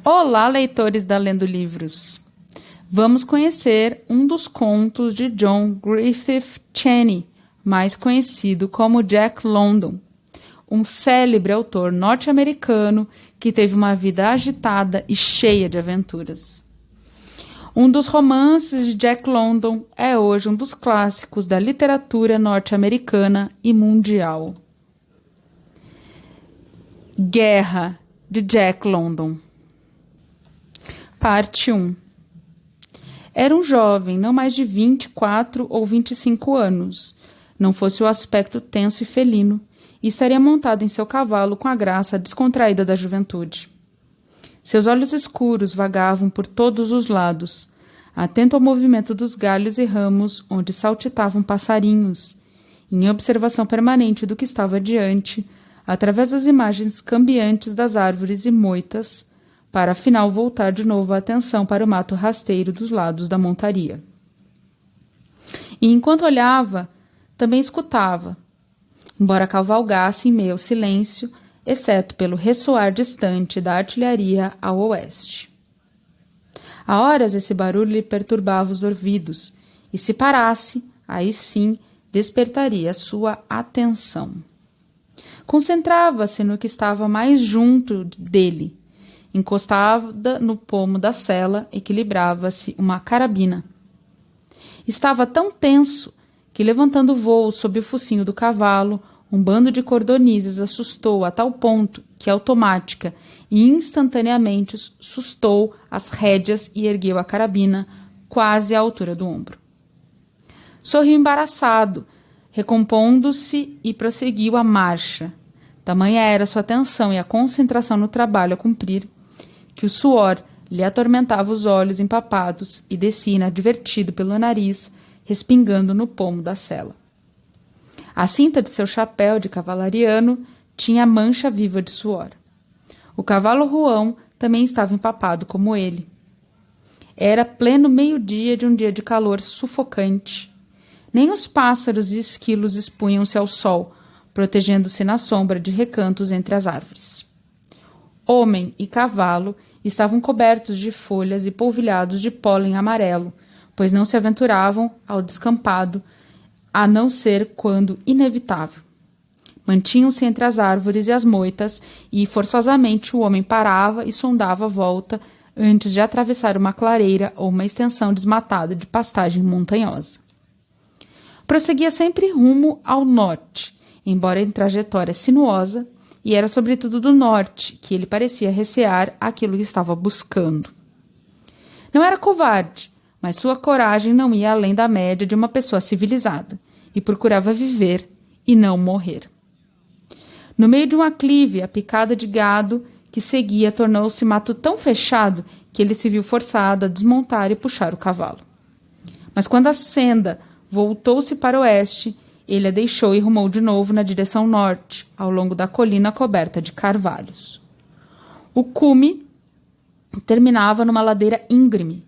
Olá, leitores da Lendo Livros! Vamos conhecer um dos contos de John Griffith Chaney, mais conhecido como Jack London, um célebre autor norte-americano que teve uma vida agitada e cheia de aventuras. Um dos romances de Jack London é hoje um dos clássicos da literatura norte-americana e mundial. Guerra, de Jack London. Parte 1. Era um jovem, não mais de 24 ou 25 anos, não fosse o aspecto tenso e felino, e estaria montado em seu cavalo com a graça descontraída da juventude. Seus olhos escuros vagavam por todos os lados, atento ao movimento dos galhos e ramos onde saltitavam passarinhos, em observação permanente do que estava adiante, através das imagens cambiantes das árvores e moitas, para afinal voltar de novo a atenção para o mato rasteiro dos lados da montaria. E enquanto olhava, também escutava, embora cavalgasse em meio ao silêncio, exceto pelo ressoar distante da artilharia ao oeste. A horas esse barulho lhe perturbava os ouvidos, e se parasse, aí sim despertaria sua atenção. Concentrava-se no que estava mais junto dele. Encostada no pomo da sela, equilibrava-se uma carabina. Estava tão tenso que, levantando voo sob o focinho do cavalo, um bando de cordonizes assustou a tal ponto que, automática e instantaneamente, sustou as rédeas e ergueu a carabina quase à altura do ombro. Sorriu embaraçado, recompondo-se e prosseguiu a marcha. Tamanha era sua atenção e a concentração no trabalho a cumprir, que o suor lhe atormentava os olhos empapados e descia inadvertido pelo nariz, respingando no pomo da sela. A cinta de seu chapéu de cavalariano tinha mancha viva de suor. O cavalo ruão também estava empapado como ele. Era pleno meio-dia de um dia de calor sufocante. Nem os pássaros e esquilos expunham-se ao sol, protegendo-se na sombra de recantos entre as árvores. Homem e cavalo estavam cobertos de folhas e polvilhados de pólen amarelo, pois não se aventuravam ao descampado, a não ser quando inevitável. Mantinham-se entre as árvores e as moitas, e forçosamente o homem parava e sondava a volta antes de atravessar uma clareira ou uma extensão desmatada de pastagem montanhosa. Prosseguia sempre rumo ao norte, embora em trajetória sinuosa, e era sobretudo do norte que ele parecia recear aquilo que estava buscando. Não era covarde, mas sua coragem não ia além da média de uma pessoa civilizada, e procurava viver e não morrer. No meio de um aclive, a picada de gado que seguia tornou-se mato tão fechado que ele se viu forçado a desmontar e puxar o cavalo. Mas quando a senda voltou-se para o oeste, ele a deixou e rumou de novo na direção norte, ao longo da colina coberta de carvalhos. O cume terminava numa ladeira íngreme,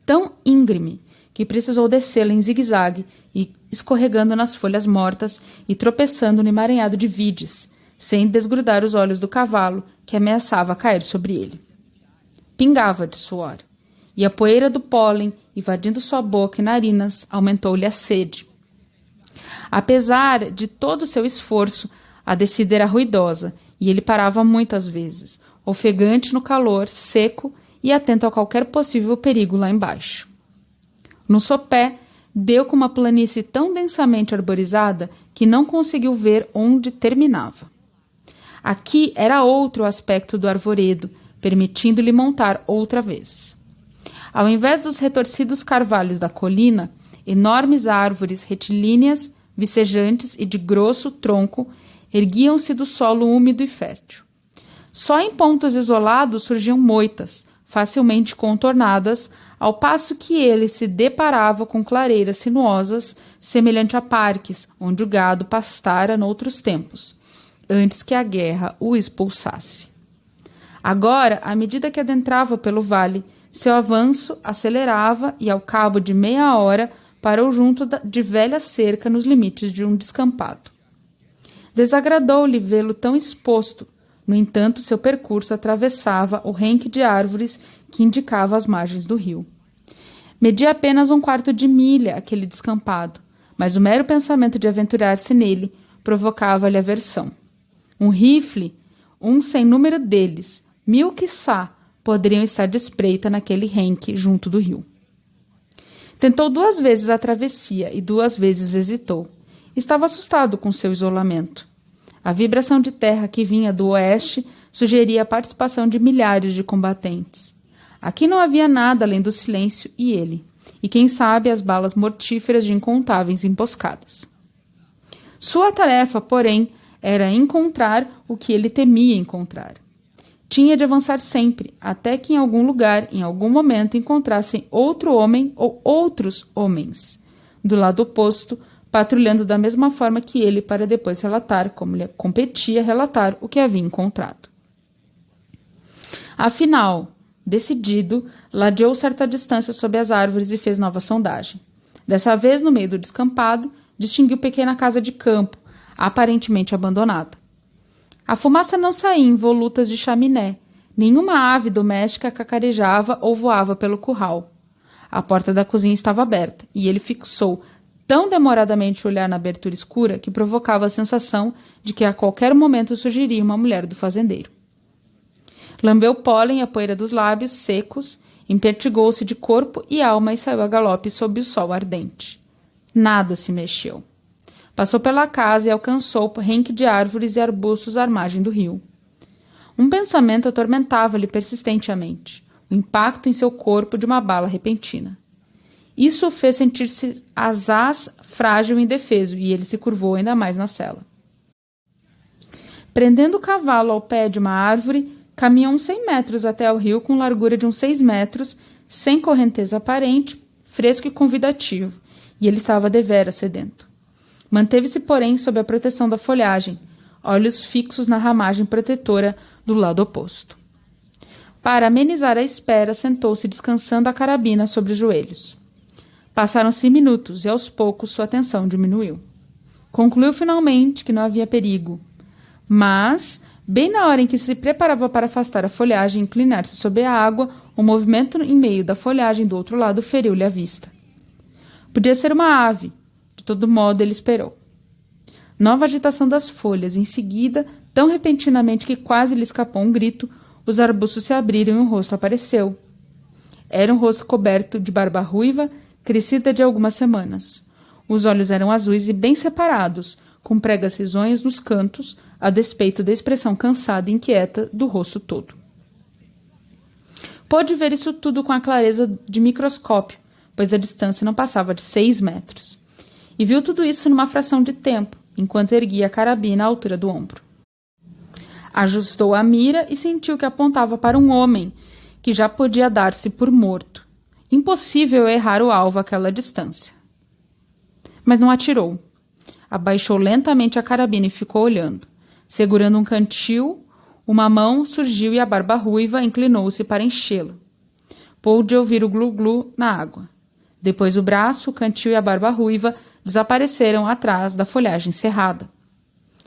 tão íngreme que precisou descê-la em zigue-zague e escorregando nas folhas mortas e tropeçando no emaranhado de vides, sem desgrudar os olhos do cavalo, que ameaçava cair sobre ele. Pingava de suor, e a poeira do pólen, invadindo sua boca e narinas, aumentou-lhe a sede. Apesar de todo o seu esforço, a descida era ruidosa, e ele parava muitas vezes, ofegante no calor, seco e atento a qualquer possível perigo lá embaixo. No sopé, deu com uma planície tão densamente arborizada que não conseguiu ver onde terminava. Aqui era outro o aspecto do arvoredo, permitindo-lhe montar outra vez. Ao invés dos retorcidos carvalhos da colina, enormes árvores retilíneas, vicejantes e de grosso tronco, erguiam-se do solo úmido e fértil. Só em pontos isolados surgiam moitas, facilmente contornadas, ao passo que ele se deparava com clareiras sinuosas, semelhante a parques, onde o gado pastara noutros tempos, antes que a guerra o expulsasse. Agora, à medida que adentrava pelo vale, seu avanço acelerava e, ao cabo de meia hora, parou junto de velha cerca nos limites de um descampado. Desagradou-lhe vê-lo tão exposto, No entanto, seu percurso atravessava o renque de árvores que indicava as margens do rio. Media apenas 1/4 de milha aquele descampado, mas o mero pensamento de aventurar-se nele provocava-lhe aversão. Um rifle, um sem número deles, 1000 quiçá, poderiam estar de espreita naquele renque junto do rio. Tentou 2 vezes a travessia e 2 vezes hesitou. Estava assustado com seu isolamento. A vibração de terra que vinha do oeste sugeria a participação de milhares de combatentes. Aqui não havia nada além do silêncio e ele, e quem sabe as balas mortíferas de incontáveis emboscadas. Sua tarefa, porém, era encontrar o que ele temia encontrar. Tinha de avançar sempre, até que em algum lugar, em algum momento, encontrassem outro homem ou outros homens, do lado oposto, patrulhando da mesma forma que ele, para depois relatar, como lhe competia relatar, o que havia encontrado. Afinal, decidido, ladeou certa distância sob as árvores e fez nova sondagem. Dessa vez, no meio do descampado, distinguiu pequena casa de campo, aparentemente abandonada. A fumaça não saía em volutas de chaminé. Nenhuma ave doméstica cacarejava ou voava pelo curral. A porta da cozinha estava aberta, e ele fixou tão demoradamente o olhar na abertura escura que provocava a sensação de que a qualquer momento surgiria uma mulher do fazendeiro. Lambeu o pólen e a poeira dos lábios secos, empertigou-se de corpo e alma e saiu a galope sob o sol ardente. Nada se mexeu. Passou pela casa e alcançou o renque de árvores e arbustos à margem do rio. Um pensamento atormentava-lhe persistentemente, o impacto em seu corpo de uma bala repentina. Isso o fez sentir-se asaz, frágil e indefeso, e ele se curvou ainda mais na sela. Prendendo o cavalo ao pé de uma árvore, caminhou uns 100 metros até ao rio com largura de uns 6 metros, sem correnteza aparente, fresco e convidativo, e ele estava deveras sedento. Manteve-se, porém, sob a proteção da folhagem, olhos fixos na ramagem protetora do lado oposto. Para amenizar a espera, sentou-se descansando a carabina sobre os joelhos. Passaram-se minutos e, aos poucos, sua atenção diminuiu. Concluiu finalmente que não havia perigo. Mas, bem na hora em que se preparava para afastar a folhagem e inclinar-se sobre a água, um movimento em meio da folhagem do outro lado feriu-lhe a vista. Podia ser uma ave. De todo modo, ele esperou. Nova agitação das folhas. Em seguida, tão repentinamente que quase lhe escapou um grito, os arbustos se abriram e um rosto apareceu. Era um rosto coberto de barba ruiva, crescida de algumas semanas. Os olhos eram azuis e bem separados, com pregas risonhas nos cantos, a despeito da expressão cansada e inquieta do rosto todo. Pôde ver isso tudo com a clareza de microscópio, pois a distância não passava de 6 metros. E viu tudo isso numa fração de tempo, enquanto erguia a carabina à altura do ombro. Ajustou a mira e sentiu que apontava para um homem que já podia dar-se por morto. Impossível errar o alvo àquela distância. Mas não atirou. Abaixou lentamente a carabina e ficou olhando. Segurando um cantil, uma mão surgiu e a barba ruiva inclinou-se para enchê-lo. Pôde ouvir o glu-glu na água. Depois o braço, o cantil e a barba ruiva desapareceram atrás da folhagem cerrada.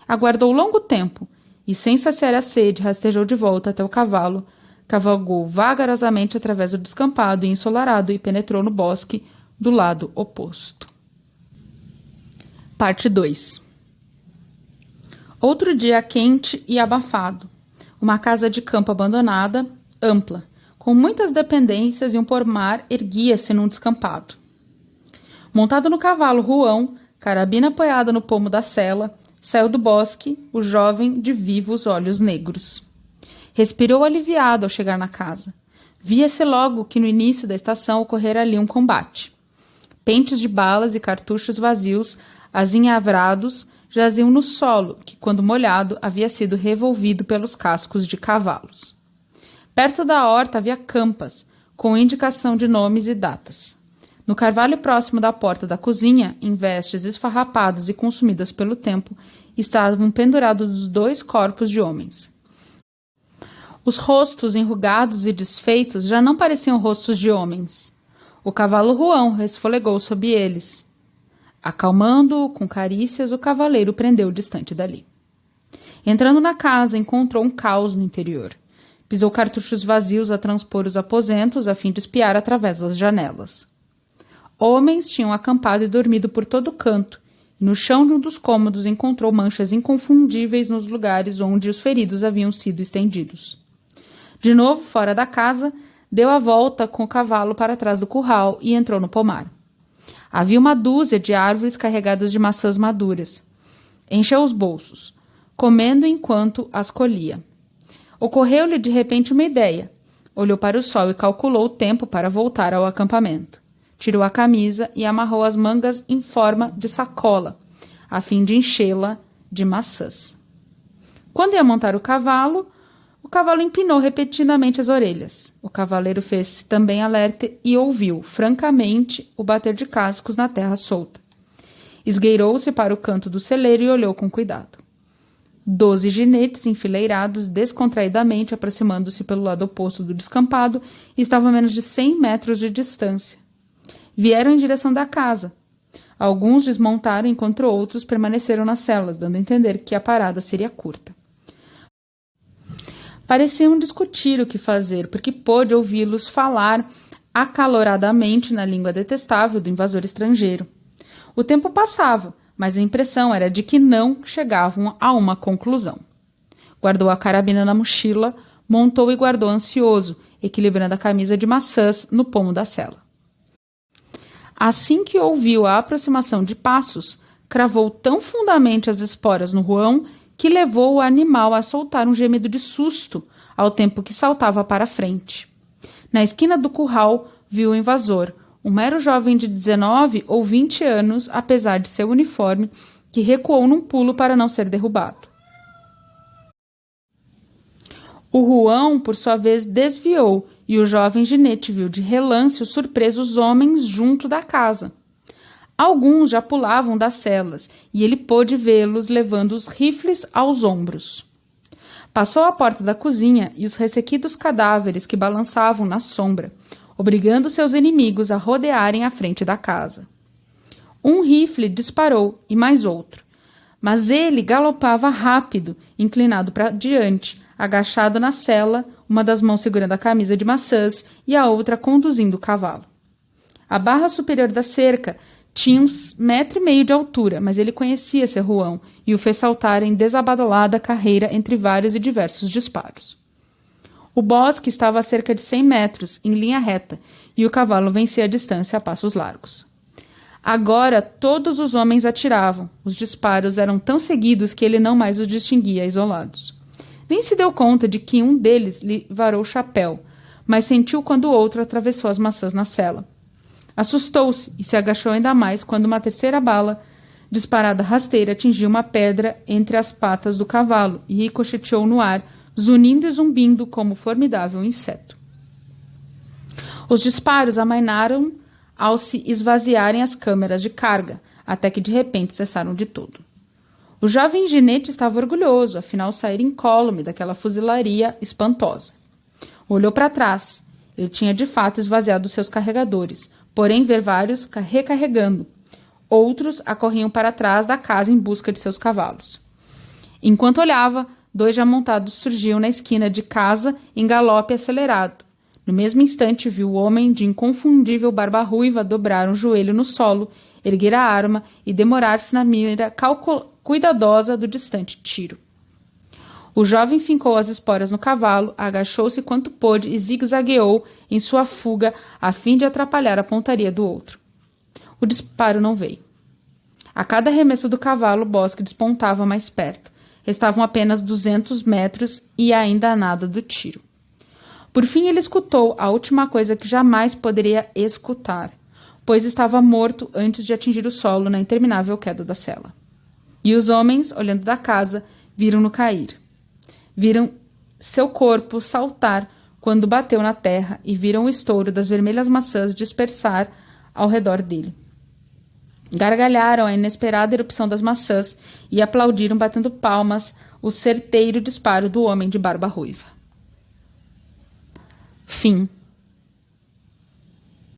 Aguardou longo tempo e, sem saciar a sede, rastejou de volta até o cavalo, cavalgou vagarosamente através do descampado e ensolarado e penetrou no bosque do lado oposto. Parte 2. Outro dia quente e abafado. Uma casa de campo abandonada, ampla, com muitas dependências e um pomar erguia-se num descampado. Montado no cavalo ruão, carabina apoiada no pomo da sela, saiu do bosque o jovem de vivos olhos negros. Respirou aliviado ao chegar na casa. Via-se logo que no início da estação ocorrera ali um combate. Pentes de balas e cartuchos vazios, azinhavrados, jaziam no solo, que, quando molhado, havia sido revolvido pelos cascos de cavalos. Perto da horta havia campas, com indicação de nomes e datas. No carvalho próximo da porta da cozinha, em vestes esfarrapadas e consumidas pelo tempo, estavam pendurados 2 corpos de homens. Os rostos enrugados e desfeitos já não pareciam rostos de homens. O cavalo ruão resfolegou sob eles. Acalmando-o com carícias, o cavaleiro prendeu distante dali. Entrando na casa, encontrou um caos no interior. Pisou cartuchos vazios a transpor os aposentos a fim de espiar através das janelas. Homens tinham acampado e dormido por todo o canto, e no chão de um dos cômodos encontrou manchas inconfundíveis nos lugares onde os feridos haviam sido estendidos. De novo, fora da casa, deu a volta com o cavalo para trás do curral e entrou no pomar. Havia uma dúzia de árvores carregadas de maçãs maduras. Encheu os bolsos, comendo enquanto as colhia. Ocorreu-lhe de repente uma ideia. Olhou para o sol e calculou o tempo para voltar ao acampamento. Tirou a camisa e amarrou as mangas em forma de sacola, a fim de enchê-la de maçãs. Quando ia montar o cavalo empinou repetidamente as orelhas. O cavaleiro fez-se também alerta e ouviu, francamente, o bater de cascos na terra solta. Esgueirou-se para o canto do celeiro e olhou com cuidado. 12 ginetes enfileirados descontraidamente aproximando-se pelo lado oposto do descampado estavam a menos de 100 metros de distância. Vieram em direção da casa. Alguns desmontaram enquanto outros permaneceram nas celas, dando a entender que a parada seria curta. Pareciam discutir o que fazer, porque pôde ouvi-los falar acaloradamente na língua detestável do invasor estrangeiro. O tempo passava, mas a impressão era de que não chegavam a uma conclusão. Guardou a carabina na mochila, montou e guardou ansioso, equilibrando a camisa de maçãs no pomo da sela. Assim que ouviu a aproximação de passos, cravou tão fundamente as esporas no ruão que levou o animal a soltar um gemido de susto ao tempo que saltava para a frente. Na esquina do curral, viu o invasor, um mero jovem de 19 ou 20 anos, apesar de seu uniforme, que recuou num pulo para não ser derrubado. O ruão, por sua vez, desviou e o jovem ginete viu de relance os surpresos homens junto da casa. Alguns já pulavam das celas e ele pôde vê-los levando os rifles aos ombros. Passou à porta da cozinha e os ressequidos cadáveres que balançavam na sombra, obrigando seus inimigos a rodearem a frente da casa. Um rifle disparou e mais outro, mas ele galopava rápido, inclinado para diante, agachado na sela, uma das mãos segurando a camisa de maçãs e a outra conduzindo o cavalo. A barra superior da cerca tinha 1,5 metros de altura, mas ele conhecia seu ruão e o fez saltar em desabadalada carreira entre vários e diversos disparos. O bosque estava a cerca de 100 metros, em linha reta, e o cavalo vencia a distância a passos largos. Agora todos os homens atiravam. Os disparos eram tão seguidos que ele não mais os distinguia isolados. Nem se deu conta de que um deles lhe varou o chapéu, mas sentiu quando o outro atravessou as maçãs na sela. Assustou-se e se agachou ainda mais quando uma terceira bala, disparada rasteira, atingiu uma pedra entre as patas do cavalo e ricocheteou no ar, zunindo e zumbindo como formidável inseto. Os disparos amainaram ao se esvaziarem as câmeras de carga, até que de repente cessaram de todo. O jovem ginete estava orgulhoso, afinal saíra incólume daquela fuzilaria espantosa. Olhou para trás. Ele tinha de fato esvaziado seus carregadores, porém ver vários recarregando. Outros acorriam para trás da casa em busca de seus cavalos. Enquanto olhava, 2 já montados surgiam na esquina de casa em galope acelerado. No mesmo instante viu o homem de inconfundível barba ruiva dobrar um joelho no solo, erguer a arma e demorar-se na mira cuidadosa do distante tiro. O jovem fincou as esporas no cavalo, agachou-se quanto pôde e zigue-zagueou em sua fuga a fim de atrapalhar a pontaria do outro. O disparo não veio. A cada arremesso do cavalo, o bosque despontava mais perto. Restavam apenas 200 metros e ainda nada do tiro. Por fim, ele escutou a última coisa que jamais poderia escutar, pois estava morto antes de atingir o solo na interminável queda da cela. E os homens, olhando da casa, viram-no cair. Viram seu corpo saltar quando bateu na terra e viram o estouro das vermelhas maçãs dispersar ao redor dele. Gargalharam a inesperada erupção das maçãs e aplaudiram batendo palmas o certeiro disparo do homem de barba ruiva. Fim.